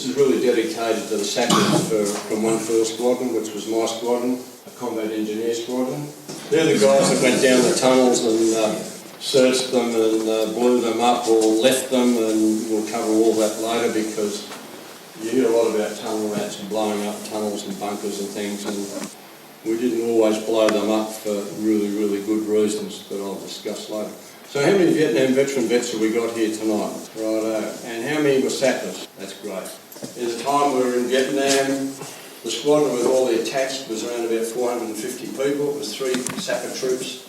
is really dedicated to the sappers from 1 Squadron, which was my squadron, a combat engineer squadron. They're the guys that went down the tunnels and searched them and blew them up or left them, and we'll cover all that later because you hear a lot about tunnel rats and blowing up tunnels and bunkers and things, and we didn't always blow them up for really, really good reasons that I'll discuss later. So how many Vietnam veteran vets have we got here tonight? Righto. And how many were sappers? That's great. In the time we were in Vietnam, the squadron with all the attached was around about 450 people. It was 3 sapper troops.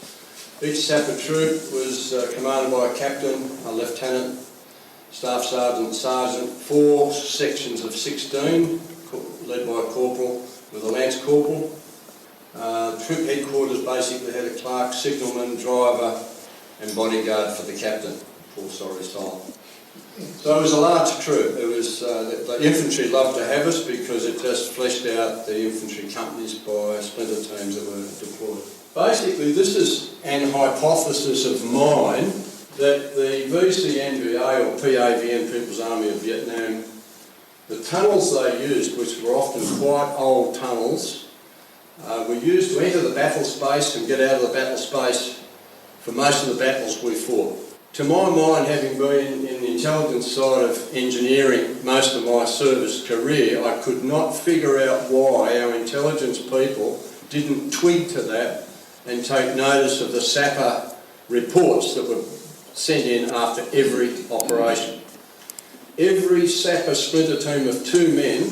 Each sapper troop was commanded by a captain, a lieutenant, staff sergeant, sergeant, 4 sections of 16, led by a corporal with a lance corporal. Troop headquarters basically had a clerk, signalman, driver and bodyguard for the captain, full sorry style. So it was a large troop. It was, the infantry loved to have us because it just fleshed out the infantry companies by splinter teams that were deployed. Basically, this is an hypothesis of mine that the VCNVA or PAVN, People's Army of Vietnam, the tunnels they used, which were often quite old tunnels, were used to enter the battle space and get out of the battle space for most of the battles we fought. To my mind, having been in the intelligence side of engineering most of my service career, I could not figure out why our intelligence people didn't twig to that and take notice of the sapper reports that were sent in after every operation. Every sapper splinter team of 2 men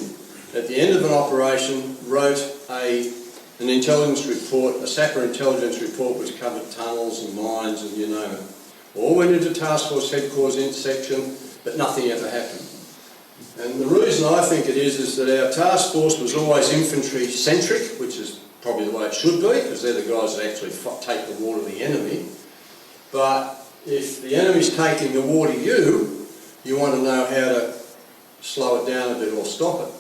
at the end of an operation wrote an intelligence report, a sapper intelligence report which covered tunnels and mines and you name it. All went into task force headquarters intersection, but nothing ever happened. And the reason I think it is that our task force was always infantry centric, which is probably the way it should be, because they're the guys that actually take the war to the enemy. But if the enemy's taking the war to you, you want to know how to slow it down a bit or stop it.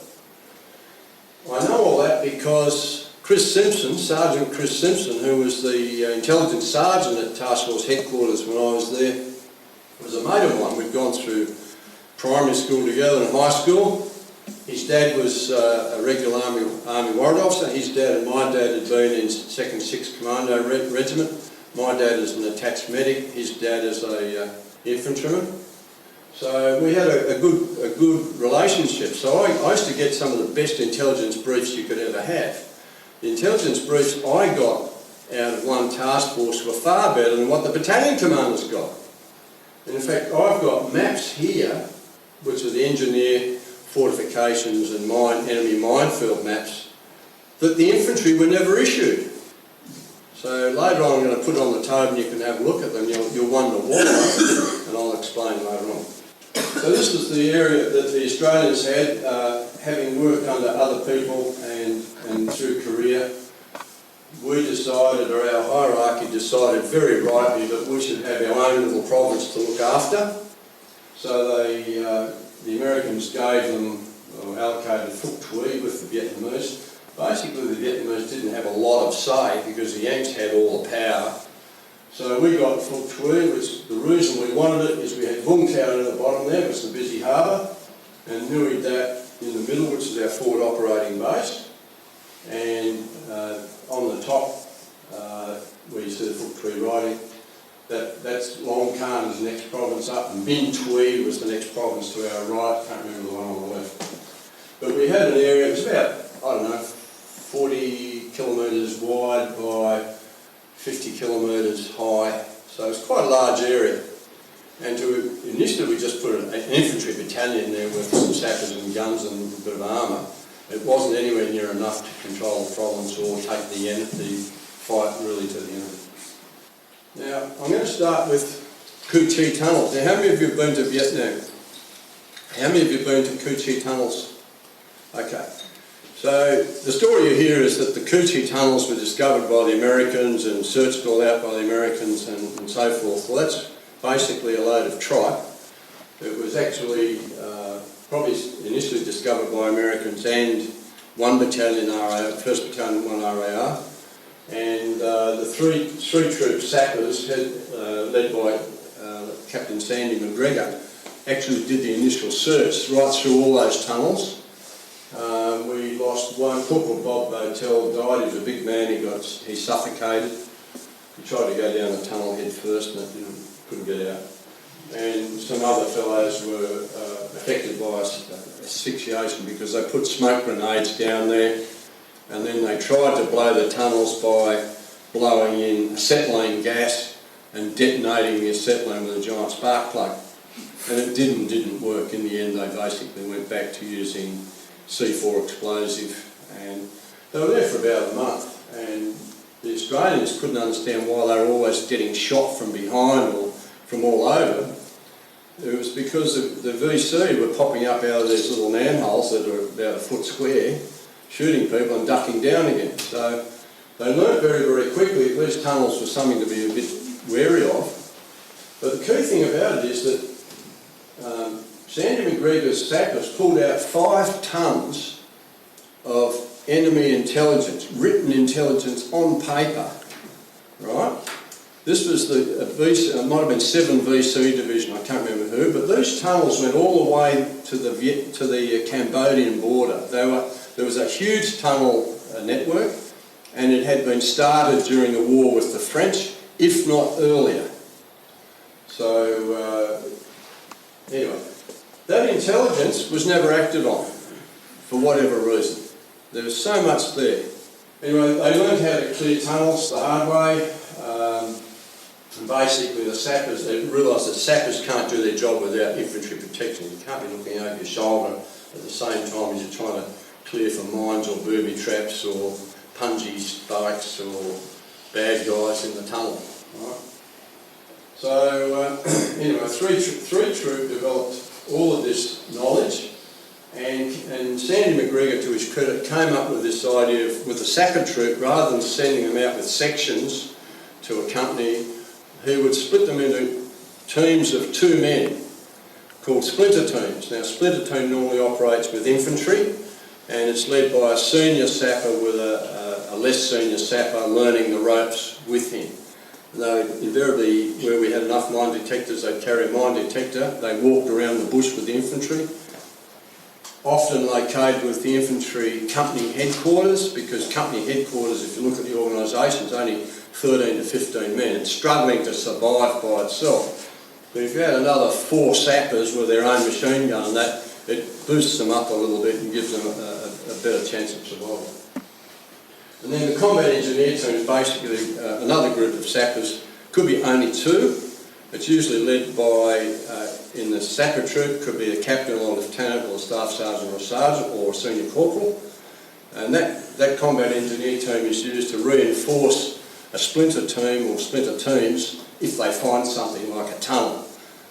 I know all that because Chris Simpson, Sergeant Chris Simpson, who was the intelligence sergeant at Task Force headquarters when I was there, was a mate of mine. We'd gone through primary school together and high school. His dad was a regular Army warrant officer. His dad and my dad had been in 2nd 6th Commando Regiment. My dad is an attached medic. His dad is a infantryman. So we had a good relationship. So I used to get some of the best intelligence briefs you could ever have. The intelligence briefs I got out of one task force were far better than what the battalion commanders got. And in fact, I've got maps here, which are the engineer fortifications and enemy minefield maps, that the infantry were never issued. So later on I'm going to put on the table and you can have a look at them. You'll wonder why, and I'll explain later on. So this is the area that the Australians had, having worked under other people and through Korea. We decided, or our hierarchy decided very rightly, that we should have our own little province to look after. So the Americans gave them, or allocated Phuoc Tuy with the Vietnamese. Basically the Vietnamese didn't have a lot of say because the Yanks had all the power. So we got Phuoc Tuy, which the reason we wanted it is we had Vung Tau at the bottom there, which is the busy harbour, and Nui Dat in the middle, which is our forward operating base. And on the top, where you see the Phuoc Tuy writing, that's Long Khan's next province up, and Binh Thuy was the next province to our right, can't remember the one on the left. But we had an area, it was about, I don't know, 40 kilometres wide by 50 kilometres high, so it's quite a large area. And initially we just put an infantry battalion there with some sappers and guns and a bit of armour. It wasn't anywhere near enough to control the province or take the fight really to the enemy. Now, I'm going to start with Cu Chi tunnels. Now, how many of you have been to Vietnam? How many of you have been to Cu Chi tunnels? Okay. So, the story you hear is that the Cu Chi tunnels were discovered by the Americans and searched all out by the Americans and so forth. Well, that's basically a load of tripe. It was actually probably initially discovered by Americans and 1 battalion RAR, 1st Battalion 1 RAR, and the three troop sappers led by Captain Sandy McGregor actually did the initial search right through all those tunnels. We lost one. Corporal Bob Botel died. He was a big man. He suffocated. He tried to go down the tunnel head first and couldn't get out. And some other fellows were affected by asphyxiation because they put smoke grenades down there, and then they tried to blow the tunnels by blowing in acetylene gas and detonating the acetylene with a giant spark plug. And it didn't work. In the end, they basically went back to using C4 explosive, and they were there for about a month, and the Australians couldn't understand why they were always getting shot from behind or from all over. It was because the VC were popping up out of these little manholes that were about a foot square, shooting people and ducking down again. So they learnt very, very quickly that these tunnels were something to be a bit wary of. But the key thing about it is that Sandy McGregor's sappers pulled out 5 tonnes of enemy intelligence, written intelligence on paper, right? This was the VC, it might have been 7 VC division, I can't remember who, but these tunnels went all the way to the Cambodian border. There was a huge tunnel network, and it had been started during the war with the French, if not earlier. So, anyway, that intelligence was never acted on, for whatever reason. There was so much there. Anyway, they learned how to clear tunnels the hard way. And basically the sappers, they realised that sappers can't do their job without infantry protection. You can't be looking over your shoulder at the same time as you're trying to clear for mines or booby traps or pungy spikes or bad guys in the tunnel. Right? So anyway, three troop developed all of this knowledge, and Sandy McGregor, to his credit, came up with this idea of, with the sapper troop, rather than sending them out with sections to accompany, he would split them into teams of 2 men called splinter teams. Now, splinter team normally operates with infantry, and it's led by a senior sapper with a less senior sapper learning the ropes with him. Though invariably, where we had enough mine detectors, they'd carry a mine detector. They walked around the bush with the infantry, often located with the infantry company headquarters, because company headquarters, if you look at the organisation, is only 13 to 15 men. It's struggling to survive by itself. But if you had another 4 sappers with their own machine gun, it boosts them up a little bit and gives them a better chance of survival. And then the combat engineer team is basically another group of sappers. Could be only 2. It's usually led by, in the sapper troop, could be a captain or a lieutenant or a staff sergeant or a sergeant or a senior corporal. And that combat engineer team is used to reinforce a splinter team or splinter teams if they find something like a tunnel.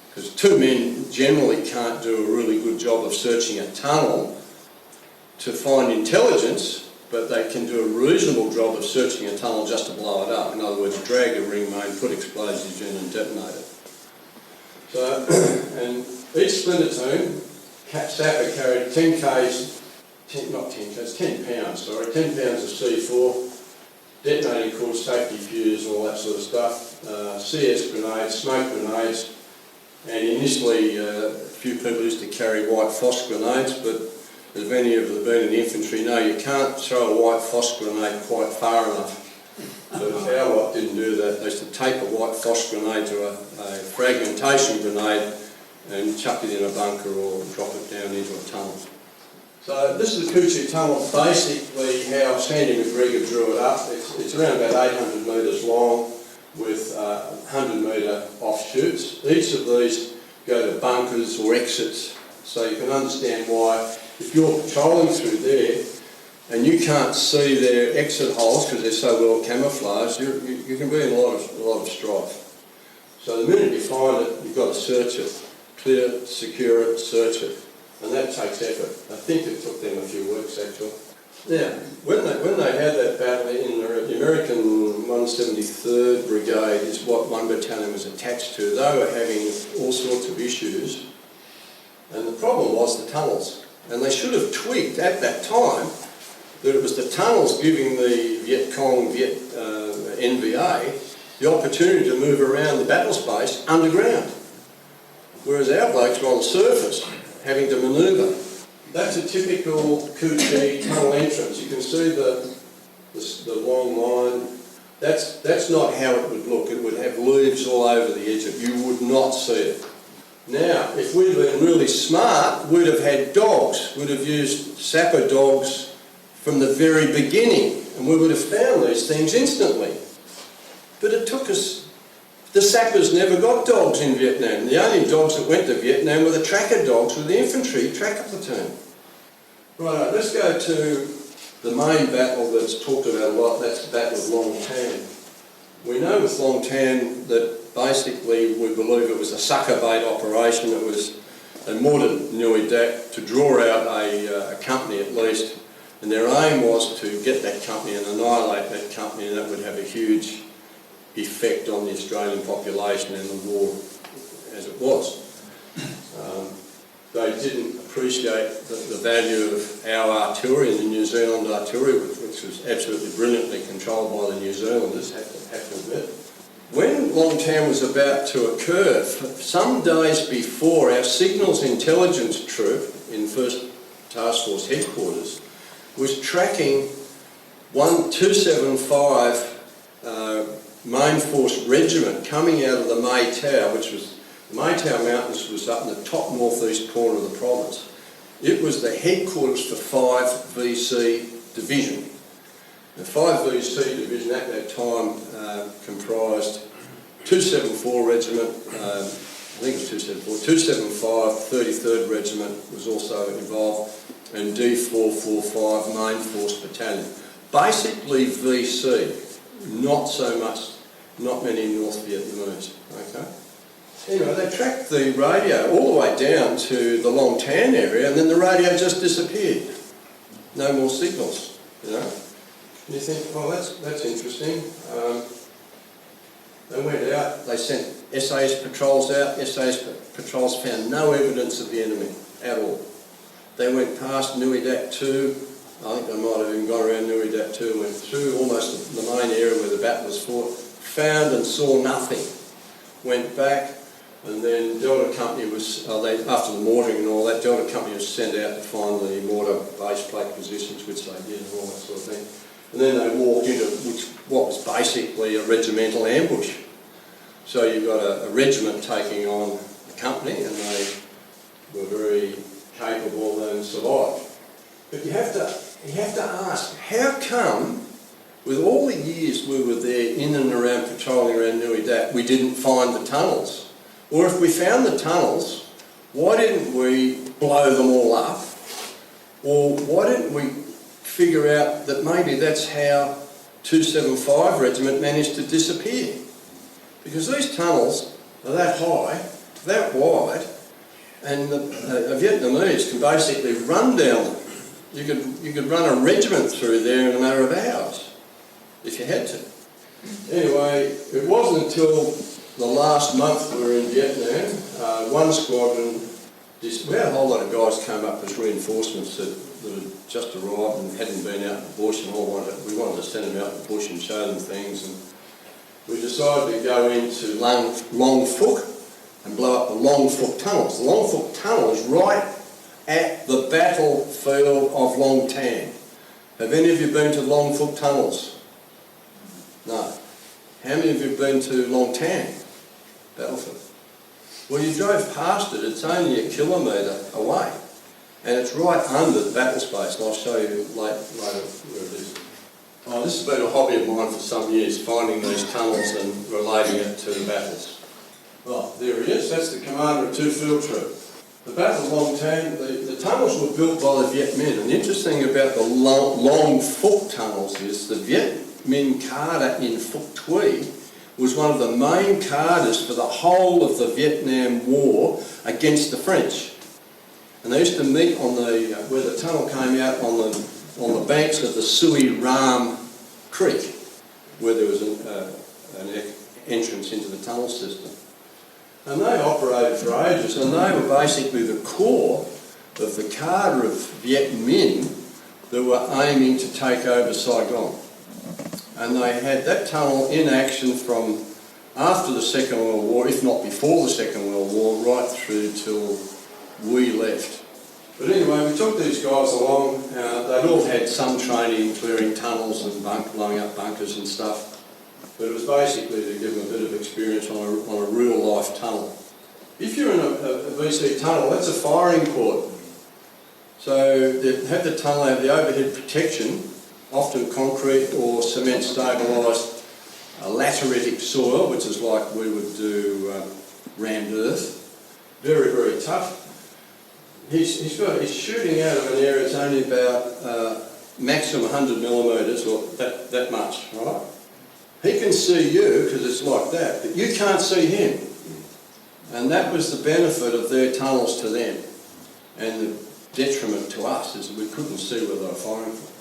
Because 2 men generally can't do a really good job of searching a tunnel to find intelligence, but they can do a reasonable job of searching a tunnel just to blow it up. In other words, drag a ring main, put explosives in and detonate it. So, and each splinter team, sapper carried 10 pounds, sorry, 10 pounds of C4, detonating cord, safety fuse, all that sort of stuff, CS grenades, smoke grenades, and initially a few people used to carry white phos grenades, but as many of you have been in the infantry know, you can't throw a white phos grenade quite far enough. So our lot didn't do that. They used to tape a white phos grenade to a fragmentation grenade and chuck it in a bunker or drop it down into a tunnel. So this is the Coochie Tunnel, basically how Sandy McGregor drew it up. It's around about 800 metres long with 100 metre offshoots. Each of these go to bunkers or exits, so you can understand why if you're patrolling through there and you can't see their exit holes because they're so well camouflaged, you can be in a lot of strife. So the minute you find it, you've got to search it, clear it, secure it, search it, and that takes effort. I think it took them a few weeks actually. Now, when they had that battle in the American 173rd Brigade is what 1 battalion was attached to. They were having all sorts of issues, and the problem was the tunnels. And they should have twigged at that time that it was the tunnels giving the Viet Cong, NVA, the opportunity to move around the battle space underground. whereas our blokes were on the surface, having to manoeuvre. That's a typical Coochie tunnel entrance. You can see the long line. That's not how it would look. It would have leaves all over the edge of it. You would not see it. Now, if we'd been really smart, we'd have had dogs. We'd have used sapper dogs from the very beginning, and we would have found these things instantly. But it took us... The sappers never got dogs in Vietnam. The only dogs that went to Vietnam were the tracker dogs with the infantry tracker platoon. Right, let's go to the main battle that's talked about a lot. That's the Battle of Long Tan. We know with Long Tan that basically we believe it was a sucker bait operation. It was a modern Nui Dak to draw out a company at least, and their aim was to get that company and annihilate that company, and that would have a huge effect on the Australian population and the war as it was. They didn't appreciate the value of our artillery and the New Zealand artillery, which was absolutely brilliantly controlled by the New Zealanders, have to admit. When Long Tan was about to occur, some days before, our signals intelligence troop in 1st Task Force headquarters was tracking 275 Main Force Regiment coming out of the Mai Tao, which was, the Mai Tao Mountains was up in the top northeast corner of the province. It was the headquarters for 5 VC Division. The 5 VC Division at that time comprised 274 Regiment, I think it was 274, 275, 33rd Regiment was also involved, and D445 Main Force Battalion. Basically VC, not many North Vietnamese, okay? Anyway, they tracked the radio all the way down to the Long Tan area, and then the radio just disappeared. No more signals, you know. And you think, well, that's interesting. They went out, they sent SAS patrols out. SAS patrols found no evidence of the enemy at all. They went past Nui Dak 2. I think they might have even gone around Nui Dak 2, went through almost the main area where the battle was fought, found and saw nothing. Went back, and then Delta Company was, after the mortaring and all that, Delta Company was sent out to find the mortar base plate positions, which they did and all that sort of thing. And then they walked into what was basically a regimental ambush. So you've got a regiment taking on a company, and they were very capable and survived. But you have to ask, how come, with all the years we were there in and around patrolling around Nui Dak, we didn't find the tunnels? Or if we found the tunnels, why didn't we blow them all up? Or why didn't we figure out that maybe that's how 275 Regiment managed to disappear? Because these tunnels are that high, that wide, and the Vietnamese can basically run down them. You could run a regiment through there in a matter of hours, if you had to. Anyway, it wasn't until the last month we were in Vietnam, one squadron, we had a whole lot of guys come up as reinforcements that had just arrived and hadn't been out in the bush, and we wanted to send them out in the bush and show them things, and we decided to go into Long Phuc and blow up the Long Phuc tunnels. The Long Phuc tunnel is right at the battlefield of Long Tan. Have any of you been to Long Phuc tunnels? No. How many of you have been to Long Tan battlefield? Well, you drove past it. It's only 1 kilometre away, and it's right under the battle space, and I'll show you later where it is. Oh, this has been a hobby of mine for some years, finding these tunnels and relating it to the battles. Well, there he is. That's the commander of 2 Field Troop. The Battle of Long Tan, the tunnels were built by the Viet Minh, and the interesting about the Long Phuc tunnels is the Viet Minh cadre in Phuc Tuy was one of the main cadres for the whole of the Vietnam War against the French. And they used to meet on where the tunnel came out on the banks of the Sui Ram Creek, where there was an entrance into the tunnel system. And they operated for ages, and they were basically the core of the cadre of Viet Minh that were aiming to take over Saigon. And they had that tunnel in action from after the Second World War, if not before the Second World War, right through till we left. But anyway, we took these guys along. They'd all had some training in clearing tunnels and blowing up bunkers and stuff. But it was basically to give them a bit of experience on a real-life tunnel. If you're in a VC tunnel, that's a firing port. So they have the tunnel, have the overhead protection, often concrete or cement stabilised lateritic soil, which is like we would do rammed earth. Very, very tough. He's shooting out of an area that's only about maximum 100 millimetres, or that much, right? He can see you because it's like that, but you can't see him. And that was the benefit of their tunnels to them. And the detriment to us is that we couldn't see where they were firing from.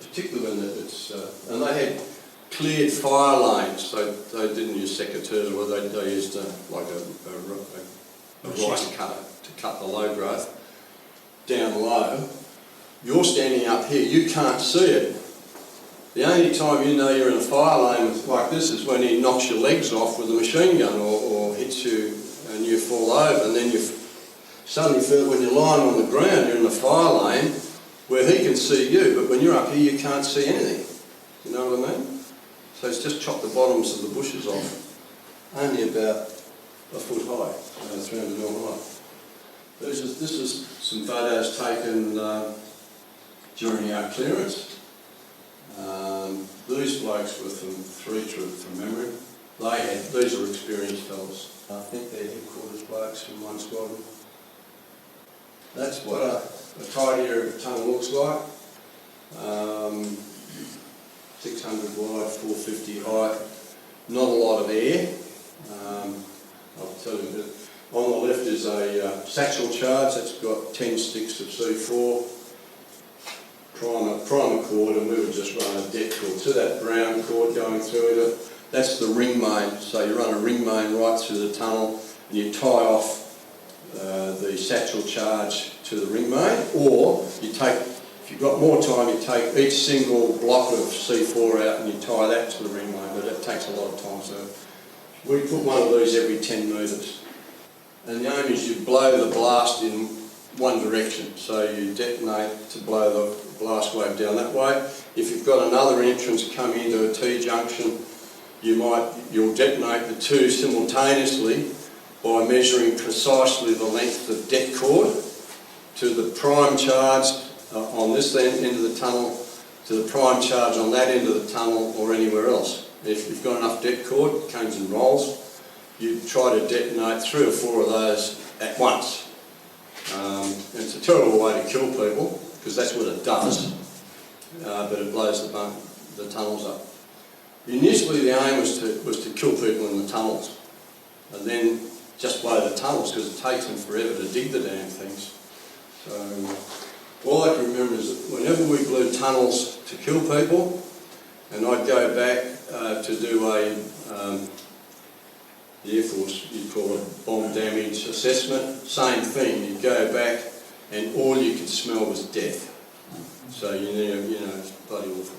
Particularly when it's... and they had cleared fire lanes, so they didn't use secateurs, or they used like a rice cutter to cut the low growth down low. You're standing up here, you can't see it. The only time you know you're in a fire lane like this is when he knocks your legs off with a machine gun or hits you and you fall over, and then you suddenly feel when you're lying on the ground you're in a fire lane where he can see you, but when you're up here you can't see anything. You know what I mean? So it's just chopped the bottoms of the bushes off, only about a foot high, 300 mil high. This is some photos taken during our clearance. These blokes were from 3 Troop from memory. These are experienced fellas. I think they're headquarters blokes from one squadron. That's what a tight area of tunnel looks like. 600 wide, 450 high. Not a lot of air. I'll tell you a bit. On the left is a satchel charge that's got 10 sticks of C4. Primer cord, and we would just run a det cord to that brown cord going through it. That's the ring main. So you run a ring main right through the tunnel and you tie off the satchel charge to the ring main, or you take, if you've got more time, you take each single block of C4 out and you tie that to the ring main, but that takes a lot of time. So we put one of these every 10 metres. And the aim is you blow the blast in one direction, so you detonate to blow the blast wave down that way. If you've got another entrance coming into a T-junction, you'll detonate the two simultaneously by measuring precisely the length of det cord to the prime charge on this end of the tunnel, to the prime charge on that end of the tunnel, or anywhere else. If you've got enough det cord, it comes in rolls, you try to detonate 3 or 4 of those at once. It's a terrible way to kill people, because that's what it does, but it blows the tunnels up. Initially the aim was to kill people in the tunnels, and then just blow the tunnels, because it takes them forever to dig the damn things. So all I can remember is that whenever we blew tunnels to kill people, and I'd go back to do the Air Force, you'd call it bomb damage assessment, same thing, you'd go back and all you could smell was death. So you know, it's bloody awful.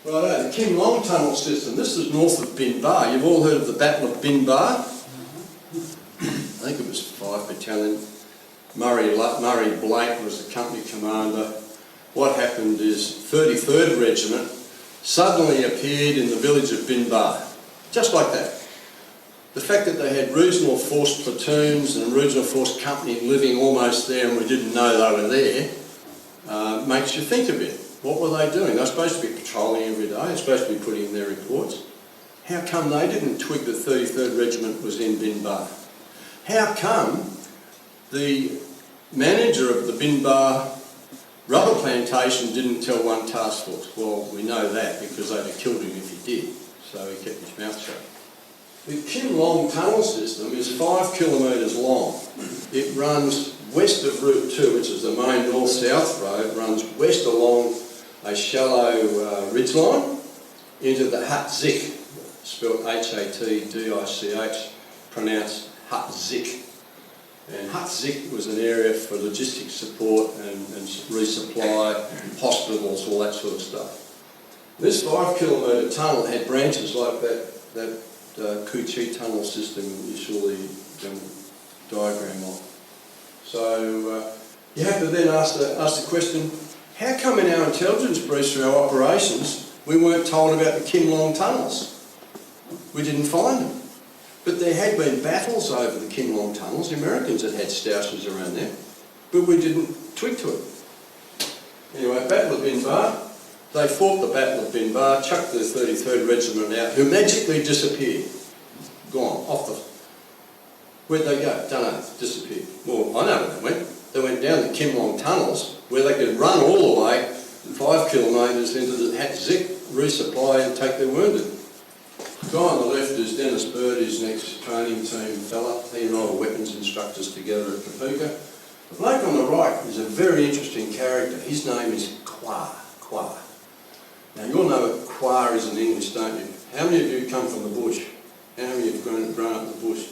Right, the Kim Long tunnel system. This is north of Bin Ba. You've all heard of the Battle of Bin Ba? I think it was 5 Battalion. Murray Blake was the company commander. What happened is 33rd Regiment suddenly appeared in the village of Bin Ba. Just like that. The fact that they had regional force platoons and regional force company living almost there and we didn't know they were there makes you think a bit. What were they doing? They were supposed to be patrolling every day, they were supposed to be putting in their reports. How come they didn't twig that 33rd Regiment was in Bin Ba? How come the manager of the Bin Ba rubber plantation didn't tell one task force? Well, we know that because they'd have killed him if he did. So he kept his mouth shut. The Kim Long tunnel system is 5 kilometres long. It runs west of Route 2, which is the main north-south road, runs west along a shallow ridgeline into the Hat Zik, spelled H-A-T-D-I-C-H, pronounced Hat Zik. And Hat Zik was an area for logistics support and resupply, hospitals, all that sort of stuff. This 5 kilometre tunnel had branches like that Cu Chi tunnel system you saw the diagram of. So you have to then ask the question, how come in our intelligence briefs for our operations we weren't told about the Kim Long tunnels? We didn't find them. But there had been battles over the Kim Long tunnels. The Americans had stoushes around there, but we didn't twig to it. Anyway, Battle of Bin Ba. They fought the Battle of Bin Ba, chucked the 33rd Regiment out, who magically disappeared. Gone, off the... Where'd they go? Don't know, disappeared. Well, I know where they went. They went down the Kim Long tunnels, where they could run all the way 5 kilometres into the Hat Zik, resupply and take their wounded. The guy on the left is Dennis Bird, his next training team fella. He and I were weapons instructors together at Topeka. The bloke on the right is a very interesting character. His name is Kwa. Now you all know what Kwa is in English, don't you? How many of you come from the bush? How many have grown up in the bush?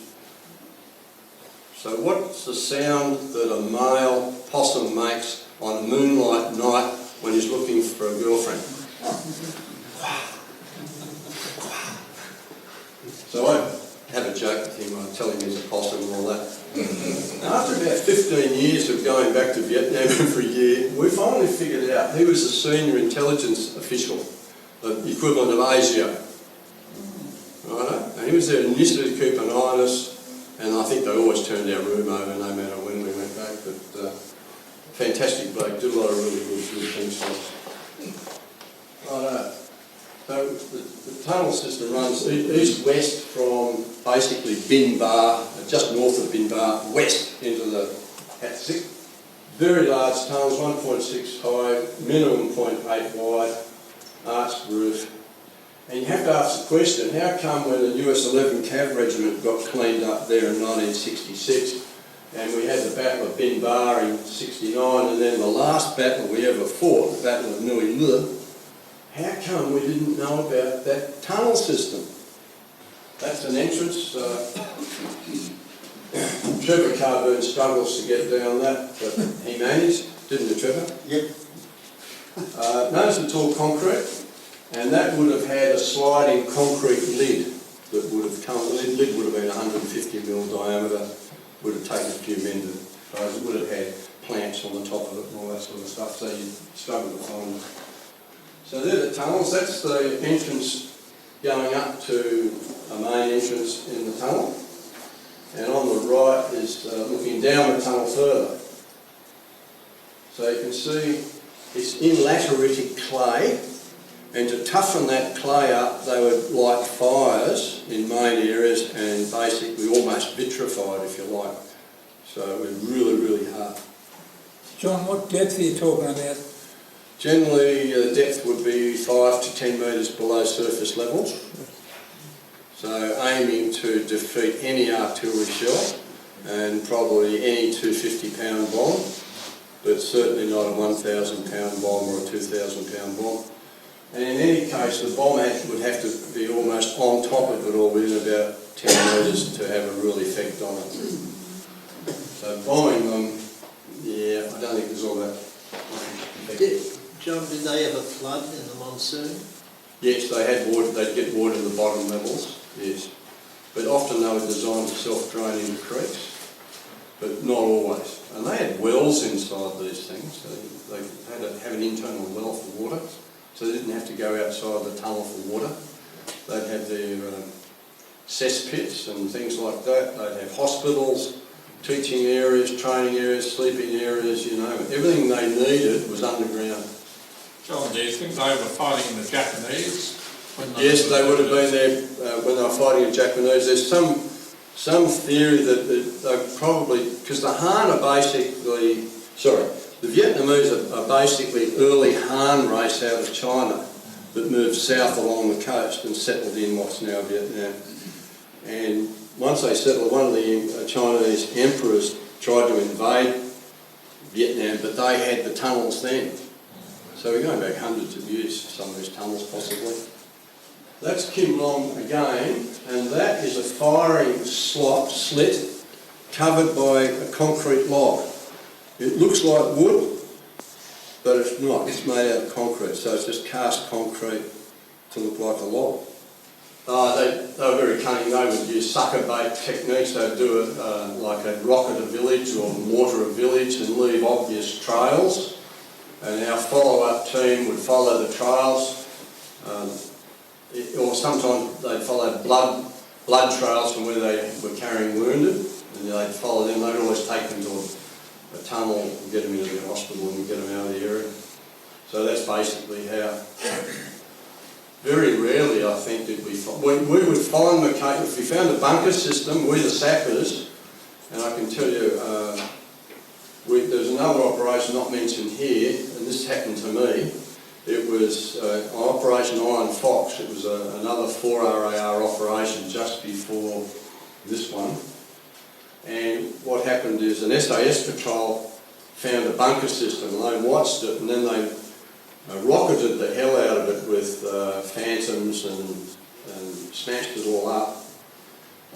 So what's the sound that a male possum makes on a moonlight night when he's looking for a girlfriend? So I have a joke with him, I tell him he's a possum and all that. After about 15 years of going back to Vietnam every year, we finally figured out he was a senior intelligence official, the equivalent of ASIO. Right? And he was there initially to keep an eye on us, and I think they always turned our room over no matter when we went back. But fantastic bloke, did a lot of really good things for us. Right. So the tunnel system runs east-west from basically Bin Ba, just north of Bin Ba, west into the Hat Zik. Very large tunnels, 1.6 high, minimum 0.8 wide, arched roof. And you have to ask the question, how come when the US 11 Cav Regiment got cleaned up there in 1966, and we had the Battle of Bin Ba in 69, and then the last battle we ever fought, the Battle of Nui Le, how come we didn't know about that tunnel system? That's an entrance. Trevor Carburn struggles to get down that, but he managed, didn't you, Trevor? Yep. Notice it's all concrete, and that would have had a sliding concrete lid that would have come, the lid would have been 150mm diameter, would have taken a few men to close. It would have had plants on the top of it and all that sort of stuff, so you struggle to find them. So they're the tunnels. That's the entrance going up to a main entrance in the tunnel. And on the right is looking down the tunnel further. So you can see it's in lateritic clay, and to toughen that clay up they would light fires in main areas and basically almost vitrified, if you like. So it was really, really hard. John, what depth are you talking about? Generally, the depth would be 5 to 10 metres below surface level. So aiming to defeat any artillery shell and probably any 250-pound bomb, but certainly not a 1,000-pound bomb or a 2,000-pound bomb. And in any case, the bomb would have to be almost on top of it or within about 10 metres to have a real effect on it. So bombing them, yeah, I don't think there's all that effective. John, did they ever flood in the monsoon? Yes, they had water, they'd get water in the bottom levels, yes. But often they were designed to self-drain into creeks, but not always. And they had wells inside these things, so they had to have an internal well for water, so they didn't have to go outside the tunnel for water. They'd have their cesspits and things like that. They'd have hospitals, teaching areas, training areas, sleeping areas, you know. Everything they needed was underground. John, do you think they were fighting the Japanese? Yes, they would have been there when they were fighting the Japanese. There's some theory that they probably, because the Han are basically, the Vietnamese are basically early Han race out of China that moved south along the coast and settled in what's now Vietnam. And once they settled, one of the Chinese emperors tried to invade Vietnam, but they had the tunnels then. So we're going back hundreds of years, some of these tunnels possibly. That's Kim Long again, and that is a firing slit covered by a concrete log. It looks like wood, but it's not. It's made out of concrete, so it's just cast concrete to look like a log. They were very cunning. They would use sucker bait techniques. They'd do it like they'd rocket a village or mortar a village and leave obvious trails. And our follow-up team would follow the trails. Or sometimes they'd follow blood trails from where they were carrying wounded. And they'd follow them. They'd always take them to a tunnel and get them into the hospital and get them out of the area. So that's basically how. Very rarely, I think, did we find. We would find the case, if we found a bunker system, we the sappers, and I can tell you, there's another operation not mentioned here, and this happened to me. It was Operation Iron Fox. It was another 4 RAR operation just before this one. And what happened is an SAS patrol found a bunker system, and they watched it, and then they rocketed the hell out of it with phantoms and smashed it all up.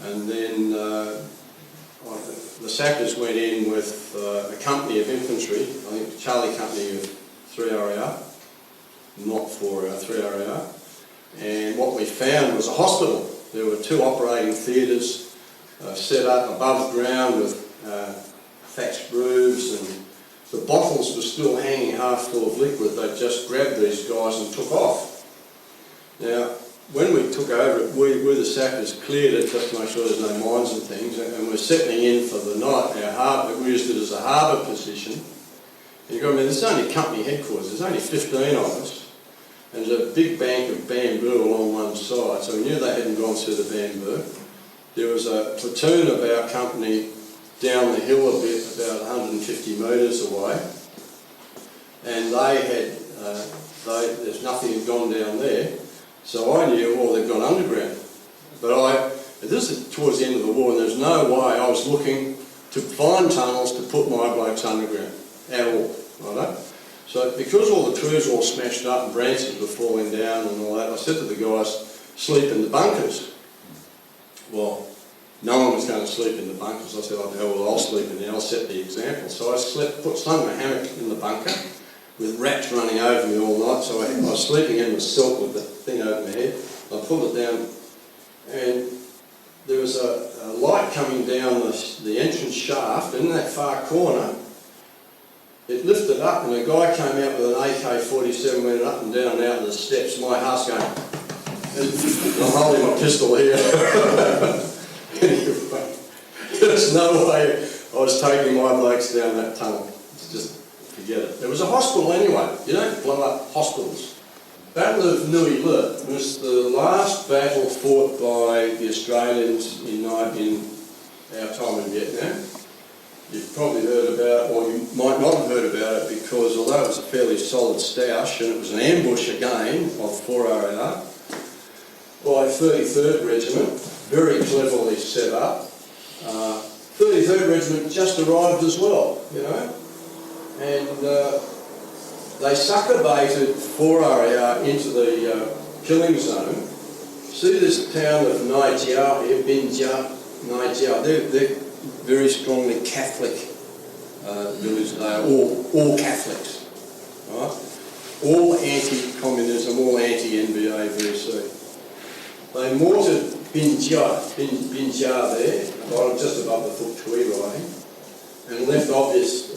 And then the sappers went in with a company of infantry, I think Charlie Company of 3 RAR, not 4 RAR, 3 RAR. And what we found was a hospital. There were 2 operating theatres set up above ground with thatched roofs, and the bottles were still hanging half full of liquid. They just grabbed these guys and took off. Now, when we took over it, we the sappers cleared it just to make sure there's no mines and things, and we're settling in for the night. Our harbour, we used it as a harbour position. And you've got to remember, there's only company headquarters, there's only 15 of us, and there's a big bank of bamboo along one side, so we knew they hadn't gone through the bamboo. There was a platoon of our company down the hill a bit, about 150 metres away, and they had, there's nothing had gone down there, so I knew, well, they'd gone underground. But this is towards the end of the war, and there's no way I was looking to find tunnels to put my blokes underground, at all, righto? So because all the trees were all smashed up and branches were falling down and all that, I said to the guys, sleep in the bunkers. Well, no one was going to sleep in the bunkers. I said, oh, well, I'll sleep in there, I'll set the example. So I slung my hammock in the bunker with rats running over me all night. So I was sleeping in the silk with the thing over my head. I pulled it down, and there was a light coming down the entrance shaft, and in that far corner, it lifted up, and a guy came out with an AK-47, went up and down and out of the steps. My heart's going, I'm holding my pistol here. Anyway, there's no way I was taking my blokes down that tunnel. Just forget it. It was a hospital anyway. You don't blow up hospitals. Battle of Nui Le was the last battle fought by the Australians in our time in Vietnam. You've probably heard about it, or you might not have heard about it, because although it was a fairly solid stoush, and it was an ambush again of 4 RAR by 33rd Regiment, very cleverly set up. 33rd Regiment just arrived as well, you know, and they sucker baited 4 RAR into the killing zone. See this town of Nai Jiao here, Bin Jiao, Nai Jiao, they're very strongly Catholic village. They are all Catholics, right? All anti-communism, all anti-NBA VC. They mortared Bin Jiao there, just above the Phuoc Tui riding, and left obvious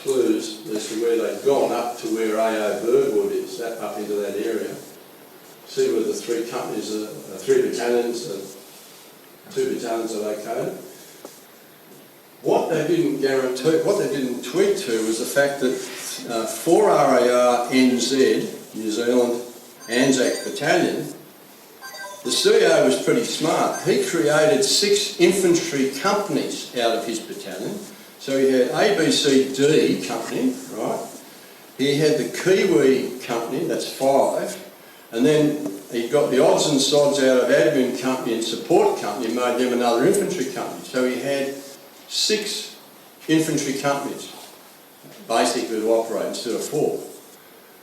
clues as to where they'd gone up to where AO Birdwood is, up into that area. See where the 3 companies, 3 battalions, 2 battalions are located. What they didn't guarantee, what they didn't tweet to was the fact that 4 RAR NZ, New Zealand Anzac Battalion, the CEO was pretty smart. He created 6 infantry companies out of his battalion. So he had ABCD company, right? He had the Kiwi company, that's 5. And then he got the odds and sods out of admin company and support company and made them another infantry company. So he had 6 infantry companies basically to operate instead of 4.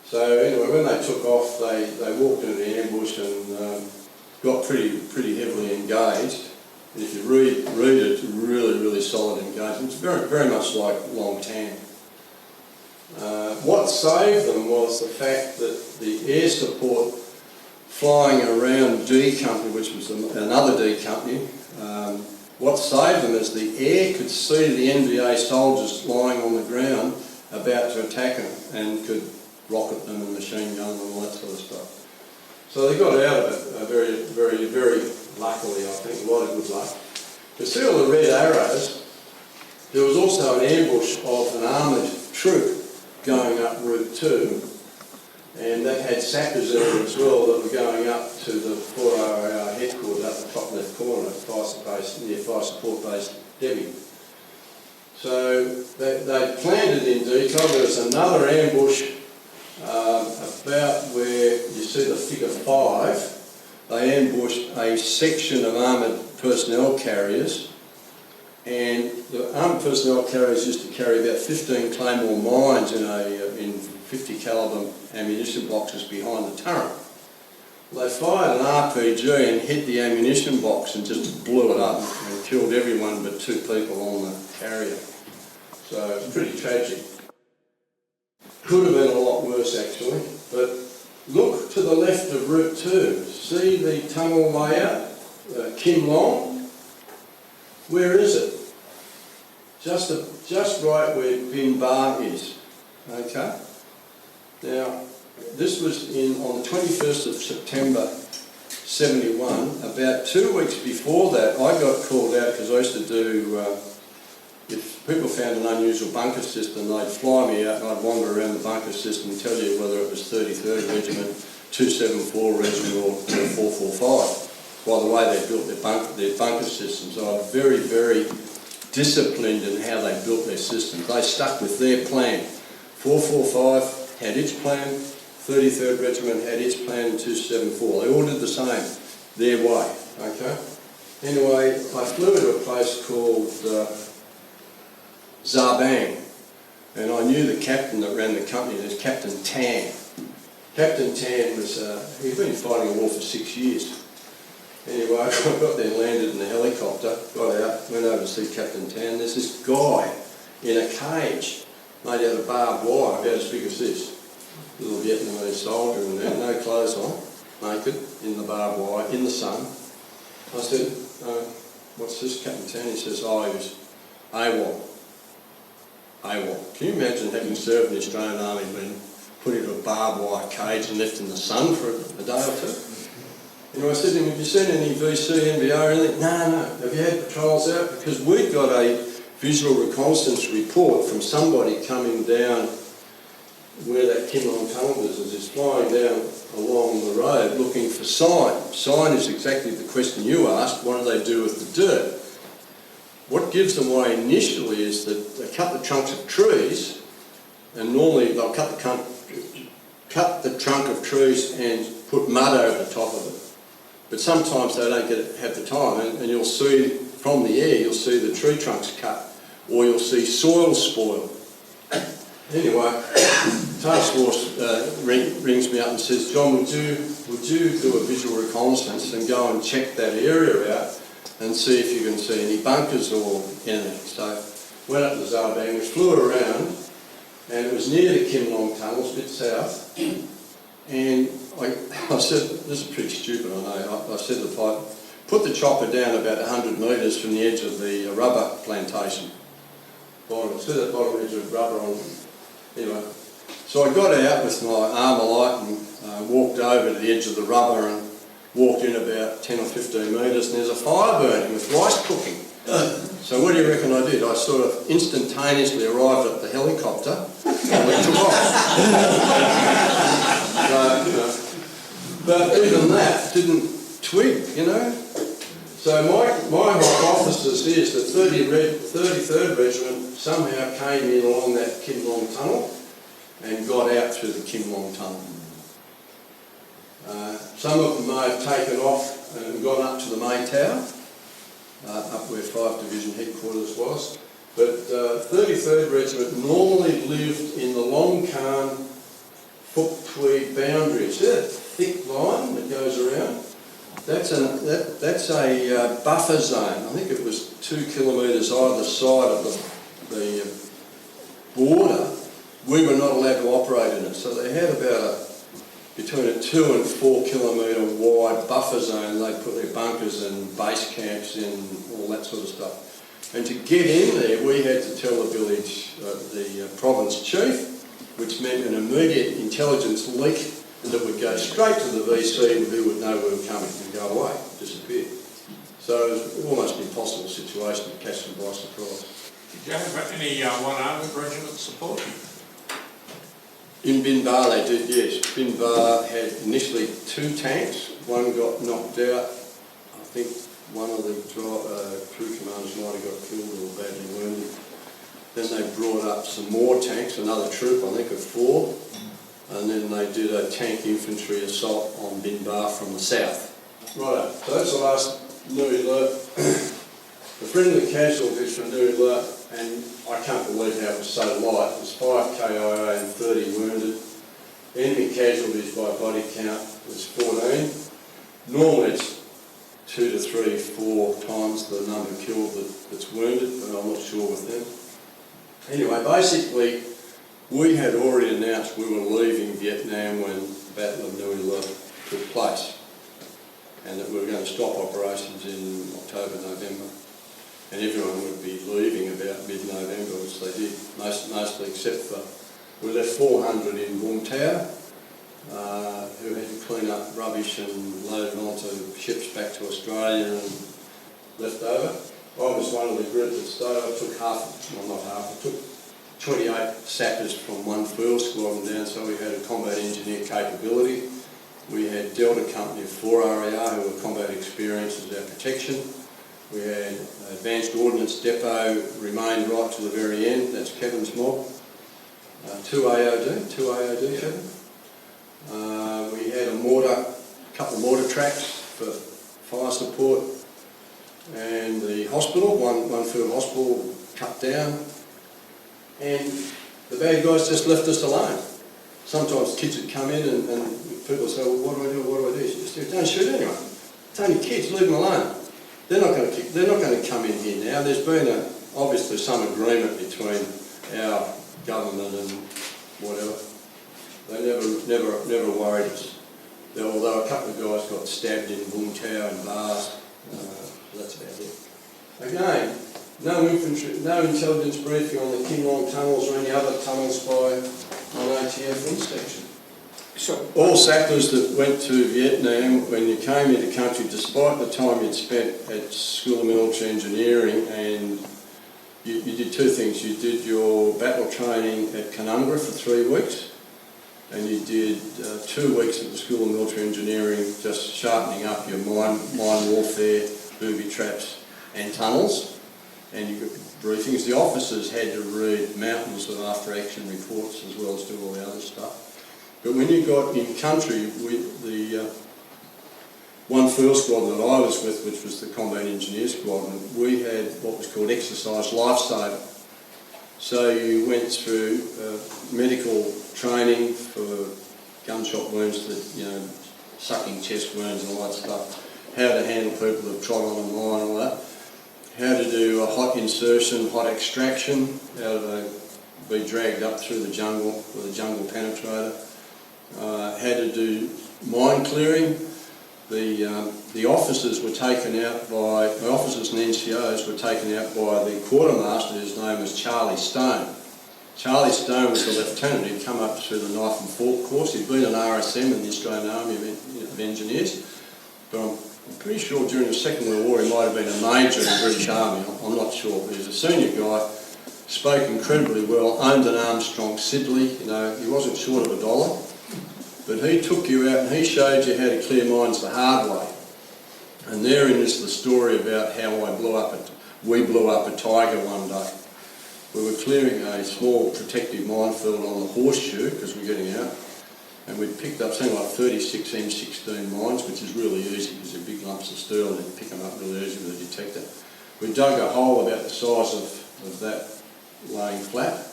So anyway, when they took off, they walked into the ambush and got pretty heavily engaged. And if you read it, it's really solid engagement. It's very much like Long Tan. What saved them was the fact that the air support flying around D Company, which was another D Company. What saved them is the air could see the NVA soldiers lying on the ground about to attack them and could rocket them and machine gun them and all that sort of stuff. So they got out of it very, very, very luckily, I think, a lot of good luck. But see all the red arrows? There was also an ambush of an armoured troop going up Route 2, and that had sappers in it as well that were going up to the 4RR headquarters up the top left corner at near Fire Support Base Debbie. So they planned it in detail. There was another ambush about where you see the figure 5. They ambushed a section of armoured personnel carriers, and the armoured personnel carriers used to carry about 15 Claymore mines in 50 calibre ammunition boxes behind the turret. They fired an RPG and hit the ammunition box and just blew it up and killed everyone but 2 people on the carrier. So it was pretty tragic. Could have been a lot worse actually, but look to the left of Route 2. See the tunnel layout, Kim Long? Where is it? Just right where Bin Bar is. Okay? Now, this was on the 21st of September 71. About 2 weeks before that, I got called out because I used to do, if people found an unusual bunker system, they'd fly me out and I'd wander around the bunker system and tell you whether it was 33rd Regiment, 274 Regiment or 445. By the way they built their bunker systems. So I'm very, very disciplined in how they built their systems. They stuck with their plan. 445 had its plan, 33rd Regiment had its plan, and 274. They all did the same, their way, okay? Anyway, I flew to a place called Zabang, and I knew the captain that ran the company. There's Captain Tan. Captain Tan was, he'd been fighting a war for 6 years. Anyway, I got there, landed in the helicopter, got out, went over to see Captain Tan. There's this guy in a cage made out of barbed wire, about as big as this. Little Vietnamese soldier in there, no clothes on, naked, in the barbed wire, in the sun. I said, what's this, Captain Tan? He says, oh, he was AWOL. AWOL. Can you imagine having served in the Australian Army, being put into a barbed wire cage and left in the sun for a day or two? You know, I said to him, have you seen any VC, NVO or anything? No. Have you had patrols out? Because we'd got a visual reconnaissance report from somebody coming down where that Kim Long Tunnel business is, flying down along the road looking for sign. Sign is exactly the question you asked. What do they do with the dirt? What gives them away initially is that they cut the trunks of trees, and normally they'll cut the trunk of trees and put mud over the top of it. But sometimes they don't have the time, and you'll see from the air, you'll see the tree trunks cut, or you'll see soil spoil. Anyway, Task Force rings me up and says, John, would you do a visual reconnaissance and go and check that area out and see if you can see any bunkers or anything? So went up to Zabang, we flew around, and it was near the Kim Long Tunnels, a bit south, and I said, this is pretty stupid, I know, I said to the pilot, put the chopper down about 100 metres from the edge of the rubber plantation. See that bottom edge of rubber on, anyway. So I got out with my armour light and walked over to the edge of the rubber and walked in about 10 or 15 metres, and there's a fire burning with rice cooking. So what do you reckon I did? I sort of instantaneously arrived at the helicopter and we took off. But even that didn't twig, you know. So my hypothesis is that 33rd Regiment somehow came in along that Kim Long Tunnel and got out through the Kim Long Tunnel. Some of them may have taken off and gone up to the May Tower, up where 5 Division headquarters was. But 33rd Regiment normally lived in the Long Khan Foot Tweed boundary. See that thick line that goes around? That's a buffer zone. I think it was 2 kilometres either side of the border. We were not allowed to operate in it. So they had about between a 2 and 4 kilometre wide buffer zone. They put their bunkers and base camps in, all that sort of stuff. And to get in there, we had to tell the village, the province chief, which meant an immediate intelligence leak that would go straight to the VC, who would know we were coming, and go away, disappear. So it was almost an impossible situation to catch them by surprise. Did you have any one armed regiment support? In Bin Ba they did, yes. Bin Ba had initially 2 tanks. One got knocked out. I think one of the crew commanders might have got killed or badly wounded. Then they brought up some more tanks, another troop, I think of 4. And then they did a tank infantry assault on Bin Ba from the south. Right, so that's the last Nui Le. The friendly casualties from Nui Le, and I can't believe how it was so light. It was 5 KIA and 30 wounded. Enemy casualties by body count was 14. Normally it's 2 to 3, 4 times the number killed that's wounded, but I'm not sure with them. Anyway, basically, we had already announced we were leaving Vietnam when the Battle of Nui Le took place, and that we were going to stop operations in October, November, and everyone would be leaving about mid-November, which they did, mostly except for, we left 400 in Vung Tau, who had to clean up rubbish and load it onto ships back to Australia and left over. I was one of the group that stayed. I took I took 28 sappers from 1 field squadron down, so we had a combat engineer capability. We had Delta Company of 4 RAR who were combat experienced as our protection. We had Advanced Ordnance Depot, remained right to the very end, that's Kevin's mob. 2 AOD, Kevin. We had a couple of mortar tracks for fire support, and the hospital, one field hospital cut down. And the bad guys just left us alone. Sometimes kids would come in and people would say, well, what do I do, what do I do? You just don't shoot anyone. It's only kids, leave them alone. They're not going to come in here now. There's been obviously some agreement between our government and whatever. They never worried us. Although a couple of guys got stabbed in Vung Tau and bars, that's about it. Again, no intelligence briefing on the King Long tunnels or any other tunnels by an ATF inspection. So, All sappers that went to Vietnam, when you came into country, despite the time you'd spent at School of Military Engineering, and you did 2 things. You did your battle training at Canungra for 3 weeks, and you did 2 weeks at the School of Military Engineering, just sharpening up your mine warfare, booby traps and tunnels. And you got briefings. The officers had to read mountains of after-action reports as well as do all the other stuff. But when you got in country, the 1 field squadron that I was with, which was the Combat Engineer Squadron, we had what was called Exercise Lifesaver. So you went through medical training for gunshot wounds, sucking chest wounds and all that stuff, how to handle people that trod on a mine and all that, how to do a hot insertion, hot extraction, how to be dragged up through the jungle with a jungle penetrator, how to do mine clearing. The officers were taken out by, the officers and NCOs were taken out by the quartermaster, whose name was Charlie Stone. Charlie Stone was the lieutenant who'd come up through the knife and fork course. He'd been an RSM in the Australian Army of Engineers, but I'm pretty sure during the Second World War he might have been a major in the British Army. I'm not sure, but he was a senior guy, spoke incredibly well, owned an Armstrong Siddeley, he wasn't short of $1. But he took you out and he showed you how to clear mines the hard way. And therein is the story about how we blew up a tiger one day. We were clearing a small protective minefield on the Horseshoe because we're getting out, and we'd picked up something like 36 M16 mines, which is really easy because they're big lumps of steel and you pick them up really easy with a detector. We dug a hole about the size of that laying flat,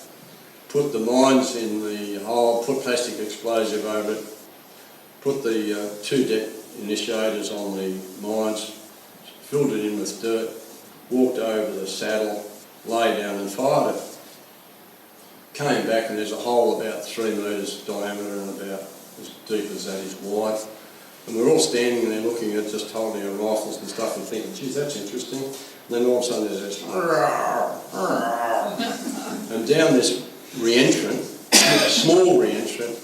put the mines in the hole, put plastic explosive over it, put the 2 depth initiators on the mines, filled it in with dirt, walked over the saddle, lay down and fired it. Came back and there's a hole about 3 metres diameter and about as deep as that is wide. And we're all standing there looking at just holding our rifles and stuff and thinking, geez, that's interesting. And then all of a sudden there's this, and down this re-entrant, small re-entrant,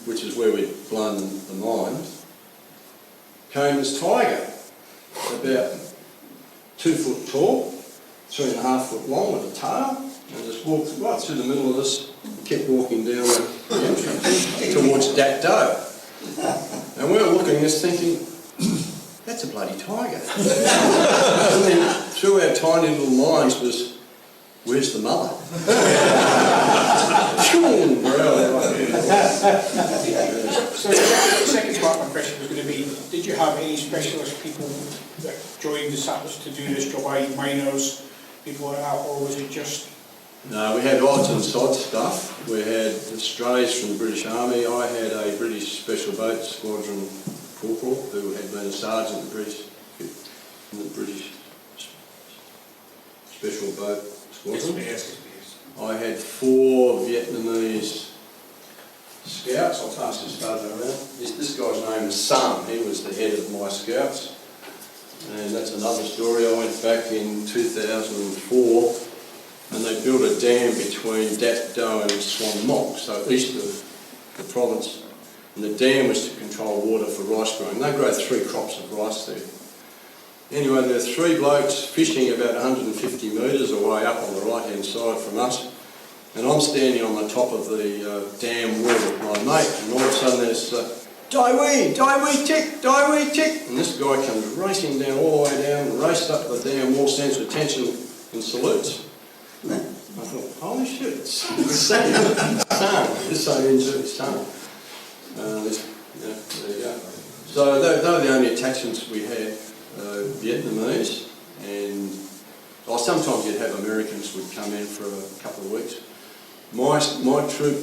which is where we'd blown the mines, came this tiger, about 2 foot tall, 3.5 foot long with a tail, and just walked right through the middle of us and kept walking down the entrance towards that doe. And we were looking at this thinking, that's a bloody tiger. And then through our tiny little minds was, where's the mother? So the second part of my question was going to be, did you have any specialist people that joined the sappers to do this job, i.e. miners, people like that, or was it just... No, we had odds and sods stuff. We had strays from the British Army. I had a British Special Boat Squadron corporal who had been a sergeant in the British Special Boat Squadron. I had 4 Vietnamese scouts. I'll pass this photo around. This guy's name is Sam. He was the head of my scouts. And that's another story. I went back in 2004 and they built a dam between Dat Do and Swan Mok, so east of the province. And the dam was to control water for rice growing. They grow 3 crops of rice there. Anyway, there were 3 blokes fishing about 150 metres away up on the right-hand side from us. And I'm standing on the top of the dam wall with my mate, and all of a sudden there's Dai wee tick, and this guy comes racing down all the way down, raced up the damn wall, stands to attention and salutes. I thought, holy shit, it's Sam. This is Sam. There you go. So they were the only attachments we had, Vietnamese, and sometimes you'd have Americans would come in for a couple of weeks. My troop,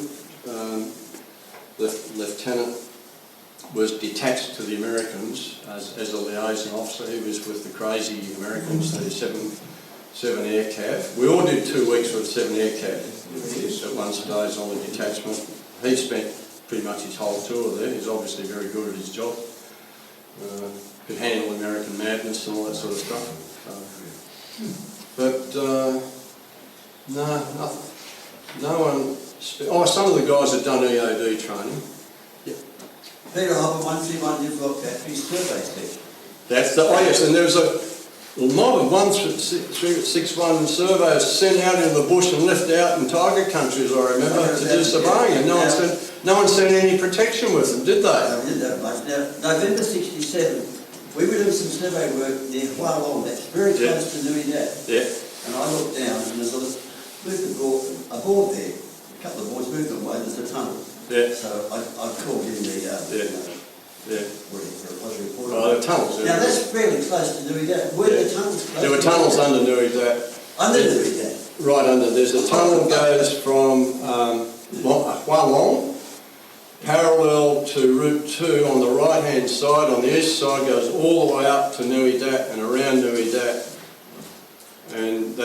lieutenant, was detached to the Americans as a liaison officer. He was with the crazy Americans, the 7 Air Cav. We all did 2 weeks with 7 Air Cav at one stage on the detachment. He spent pretty much his whole tour there. He's obviously very good at his job. Could handle American madness and all that sort of stuff. No one. Some of the guys had done EOD training. Peter Hopper, 131, you've looked at his survey stick. That's the, yes, and there's a mob of 161 surveyors sent out into the bush and left out in tiger country, as I remember, to do surveying, and no one sent any protection with them, did they? No, we didn't have much. Now, November 67, we were doing some survey work near Hua Long, that's very close to Nui Dat. Yeah. And I looked down and there's a board there, a couple of boards moving away, there's a tunnel. Yeah. So I called in the report. Oh, the tunnels. Now that's fairly close to Nui Dat. Were the tunnels close? There were tunnels under Nui Dat. Under Nui Dat? Right under. There's a tunnel goes from Hua Long, parallel to Route 2 on the right-hand side. On the east side goes all the way up to Nui Dat and around Nui Dat. And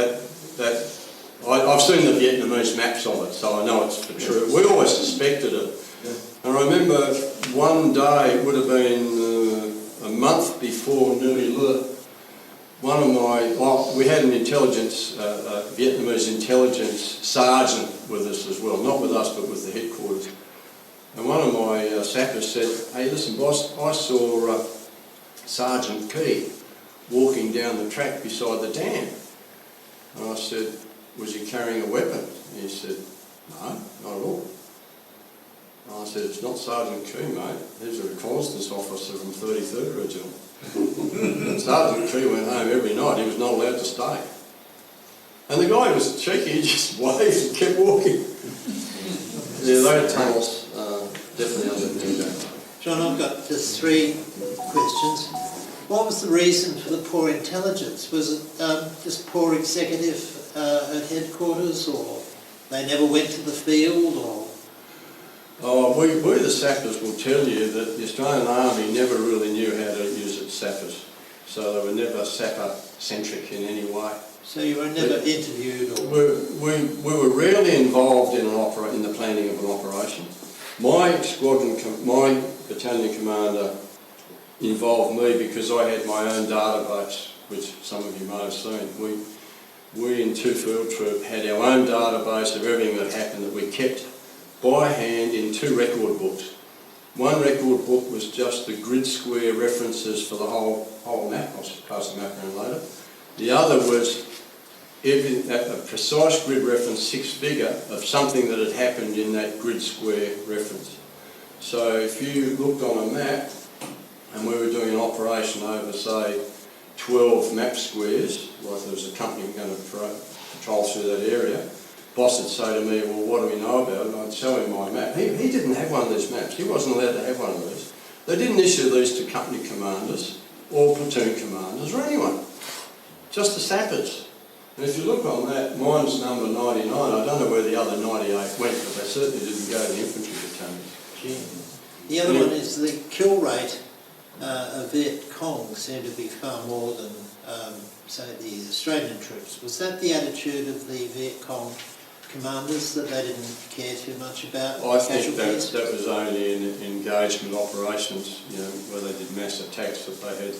I've seen the Vietnamese maps of it, so I know it's for true. We always suspected it. And I remember one day, it would have been a month before Nui Le, we had an intelligence, Vietnamese intelligence sergeant with us as well, not with us but with the headquarters. And one of my sappers said, hey listen boss, I saw Sergeant Key walking down the track beside the dam. And I said, was he carrying a weapon? And he said, no, not at all. And I said, it's not Sergeant Key, mate. He's a reconnaissance officer from 33rd Regiment. Sergeant Key went home every night. He was not allowed to stay. And the guy was cheeky. He just waved and kept walking. Yeah, those tunnels definitely under that. John, I've got just 3 questions. What was the reason for the poor intelligence? Was it just poor executive at headquarters, or they never went to the field, or? Oh, we the sappers will tell you that the Australian Army never really knew how to use its sappers, so they were never sapper-centric in any way. So you were never interviewed, or? We were rarely involved in the planning of an operation. My my battalion commander involved me because I had my own database, which some of you may have seen. We in 2 Field Troop had our own database of everything that happened that we kept by hand in 2 record books. One record book was just the grid square references for the whole map. I'll pass the map around later. The other was a precise grid reference 6-figure of something that had happened in that grid square reference. So if you looked on a map and we were doing an operation over, say, 12 map squares, like there was a company going to patrol through that area, boss would say to me, well, what do we know about it? And I'd show him my map. He didn't have one of these maps. He wasn't allowed to have one of these. They didn't issue these to company commanders or platoon commanders or anyone, just the sappers. And if you look on that, mine's number 99. I don't know where the other 98 went, but they certainly didn't go to the infantry battalions. The other one is the kill rate of Viet Cong seemed to be far more than, say, the Australian troops. Was that the attitude of the Viet Cong commanders, that they didn't care too much about I think casualties? that was only in engagement operations, where they did mass attacks that they had.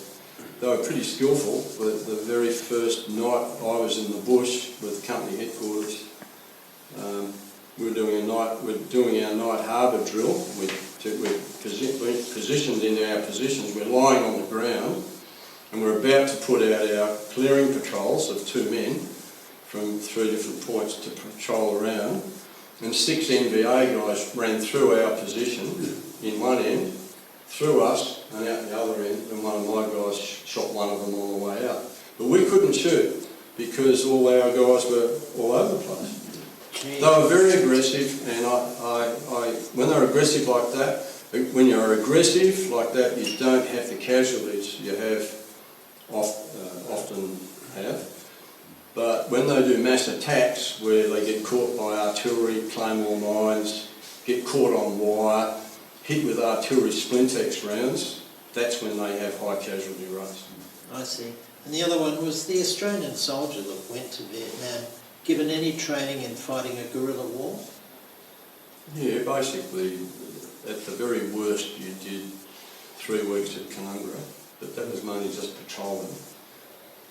They were pretty skillful. The very first night I was in the bush with company headquarters, we were doing our night harbour drill. We're positioned in our positions. We're lying on the ground, and we're about to put out our clearing patrols of 2 men from 3 different points to patrol around, and 6 NVA guys ran through our position in one end, through us, and out the other end, and one of my guys shot one of them on the way out. But we couldn't shoot because all our guys were all over the place. They were very aggressive, and when they're aggressive like that, when you're aggressive like that, you don't have the casualties you often have. But when they do mass attacks, where they get caught by artillery, claymore mines, get caught on wire, hit with artillery splintex rounds, that's when they have high casualty rates. I see. And the other one was the Australian soldier that went to Vietnam, given any training in fighting a guerrilla war? Yeah, basically, at the very worst, you did 3 weeks at Canungra, but that was mainly just patrolling.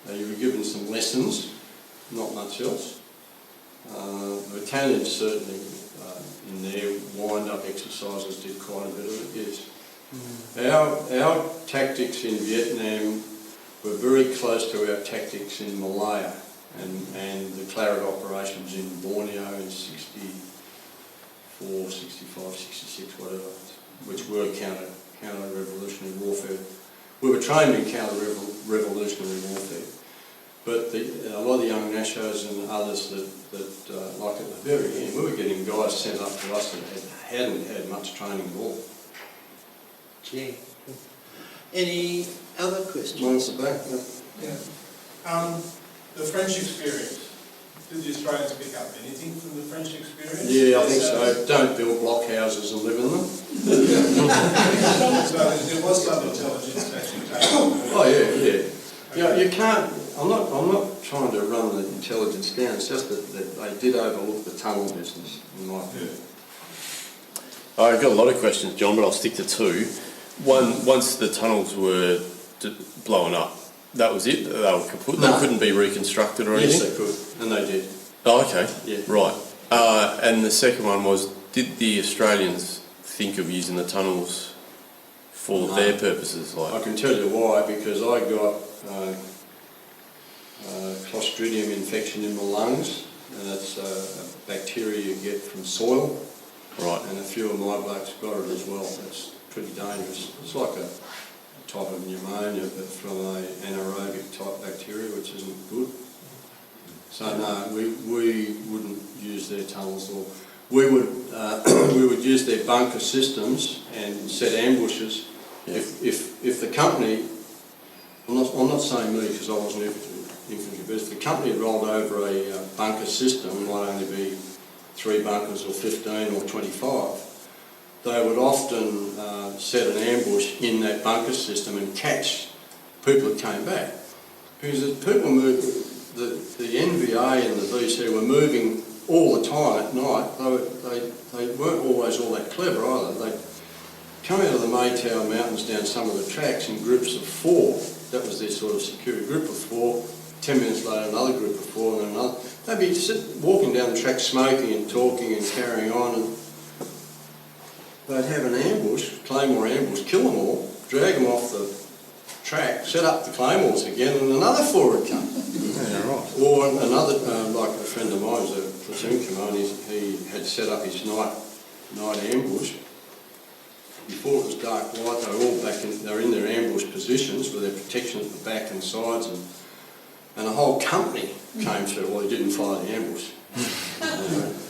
You were given some lessons, not much else. The battalions certainly, in their wind-up exercises, did quite a bit of it, yes. Our tactics in Vietnam were very close to our tactics in Malaya and the Claret operations in Borneo in 64, 65, 66, whatever, which were counter-revolutionary warfare. We were trained in counter-revolutionary warfare, but a lot of the young Nashos and others that like at the very end, we were getting guys sent up to us that hadn't had much training at all. Gee. Any other questions? Mine's the back. Yeah. The French experience. Did the Australians pick up anything from the French experience? Yeah, I think so. Don't build blockhouses and live in them. So there was some intelligence actually taken. Oh yeah. Yeah, you can't. I'm not trying to run the intelligence down. It's just that they did overlook the tunnel business, in my view. I've got a lot of questions, John, but I'll stick to 2. One, once the tunnels were blown up, that was it? They were kaput? No. They couldn't be reconstructed or anything? Yes, they could, and they did. Oh, okay. Yeah. Right. And the second one was, did the Australians think of using the tunnels for their purposes? I can tell you why, because I got Clostridium infection in my lungs, and that's a bacteria you get from soil. Right. And a few of my blokes got it as well. It's pretty dangerous. It's like a type of pneumonia, but from an anaerobic type bacteria, which isn't good. So no, we wouldn't use their tunnels, or we would use their bunker systems and set ambushes. Yeah. If the company, I'm not saying me because I wasn't infantry, but if the company rolled over a bunker system, it might only be 3 bunkers or 15 or 25, they would often set an ambush in that bunker system and catch people that came back. Because the people moved, the NVA and the VC were moving all the time at night. They weren't always all that clever either. They'd come out of the Maytower Mountains down some of the tracks in groups of 4. That was their sort of security. Group of 4, 10 minutes later another group of 4 and then another. They'd be walking down the track smoking and talking and carrying on, and they'd have an ambush, claymore ambush, kill them all, drag them off the track, set up the claymores again, and another 4 would come. Yeah, right. Or another, like a friend of mine, was a platoon commander, he had set up his night ambush. Before it was dark light, they were all they were in their ambush positions with their protection at the back and sides, and a whole company came through. Well, he didn't fire the ambush.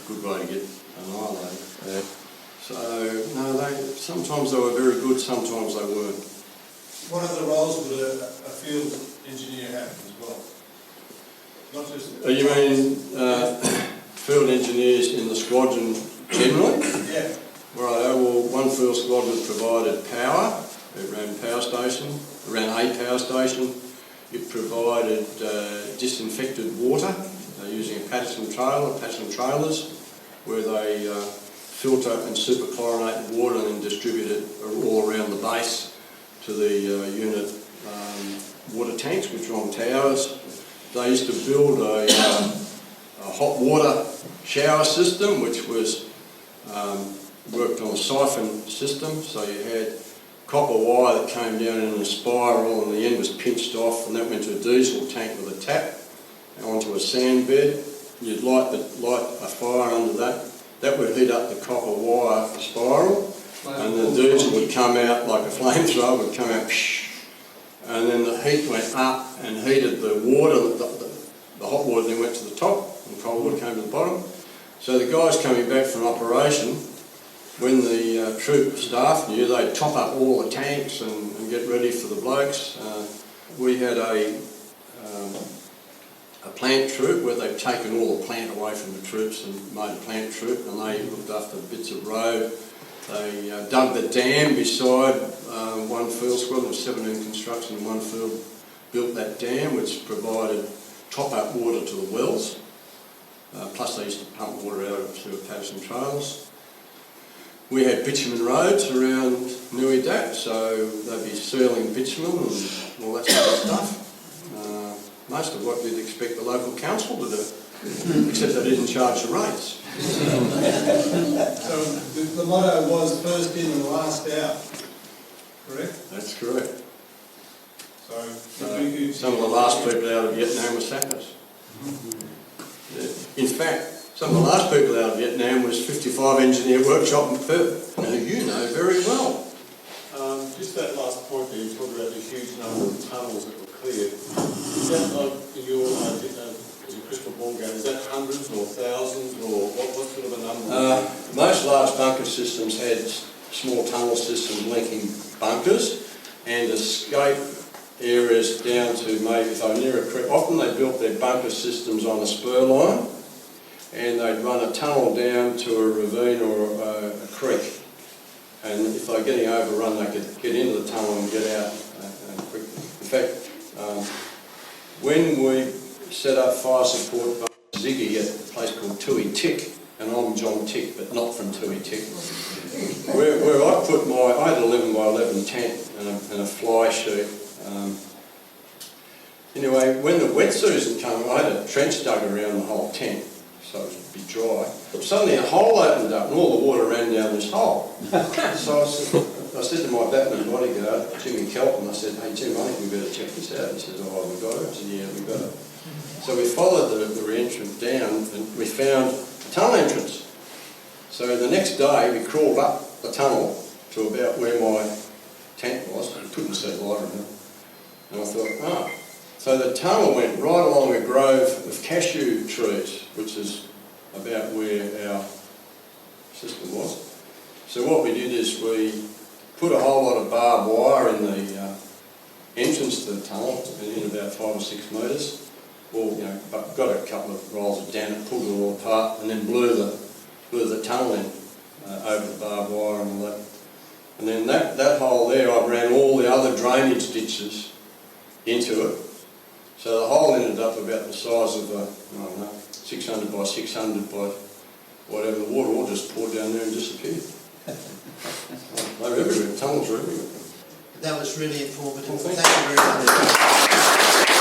Good way to get annihilated. Yeah. So, no, sometimes they were very good, sometimes they weren't. What other roles would a field engineer have as well? Not just... You mean field engineers in the squadron generally? Yeah. Right, well, one field squadron provided power. It ran power station, it ran a power station. It provided disinfected water using a Patterson trailers, where they filter and superchlorinate the water and then distribute it all around the base to the unit water tanks, which are on towers. They used to build a hot water shower system, which was worked on a siphon system. So you had copper wire that came down in a spiral, and the end was pinched off, and that went to a diesel tank with a tap onto a sand bed. You'd light a fire under that. That would heat up the copper wire spiral, and the diesel would come out like a flamethrower, would come out, and then the heat went up and heated the water. The hot water then went to the top, and the cold water came to the bottom. So the guys coming back from operation, when the troop staff knew, they'd top up all the tanks and get ready for the blokes. We had a plant troop where they'd taken all the plant away from the troops and made a plant troop, and they looked after bits of road. They dug the dam beside one field squad. There was 17 construction in one field, built that dam which provided top-up water to the wells. Plus they used to pump water out through Patterson trailers. We had bitumen roads around Nui Dat, so they'd be sealing bitumen and all that sort of stuff. Most of what you'd expect the local council to do, except they didn't charge the rates. So the motto was first in and last out, correct? That's correct. So some of the last people out of Vietnam were sappers. In fact, some of the last people out of Vietnam was 55 Engineer Workshop in Perth, who you know very well. Just that last point there, you talked about the huge number of tunnels that were cleared. Is that like, in your as a crystal ball game, is that hundreds or thousands, or what sort of a number? Most large bunker systems had small tunnel systems linking bunkers and escape areas down to maybe, if they were near a creek, often they built their bunker systems on a spur line, and they'd run a tunnel down to a ravine or a creek. And if they were getting overrun, they could get into the tunnel and get out quickly. In fact, when we set up fire support by Ziggy at a place called Tui Tik, and I'm John Tick, but not from Tui Tik, where I put I had an 11 by 11 tent and a fly sheet. Anyway, when the wet season came, I had a trench dug around the whole tent, so it would be dry. But suddenly a hole opened up and all the water ran down this hole. So I said to my Batman bodyguard, Jimmy Kelton, I said, hey Jim, I think we better check this out. He says, oh, we got it? I said, yeah, we got it. So we followed the re-entrance down and we found a tunnel entrance. So the next day we crawled up the tunnel to about where my tent was. I couldn't see light around. And I thought, So the tunnel went right along a grove of cashew trees, which is about where our system was. So what we did is we put a whole lot of barbed wire in the entrance to the tunnel, in about 5 or 6 metres. Well, got a couple of rolls of damn it, pulled it all apart, and then blew the tunnel in over the barbed wire and all that. And then that hole there, I ran all the other drainage ditches into it. So the hole ended up about the size of 600 by 600 by whatever, the water all just poured down there and disappeared. They were everywhere, tunnels were everywhere. That was really informative. Well, Thank you very much.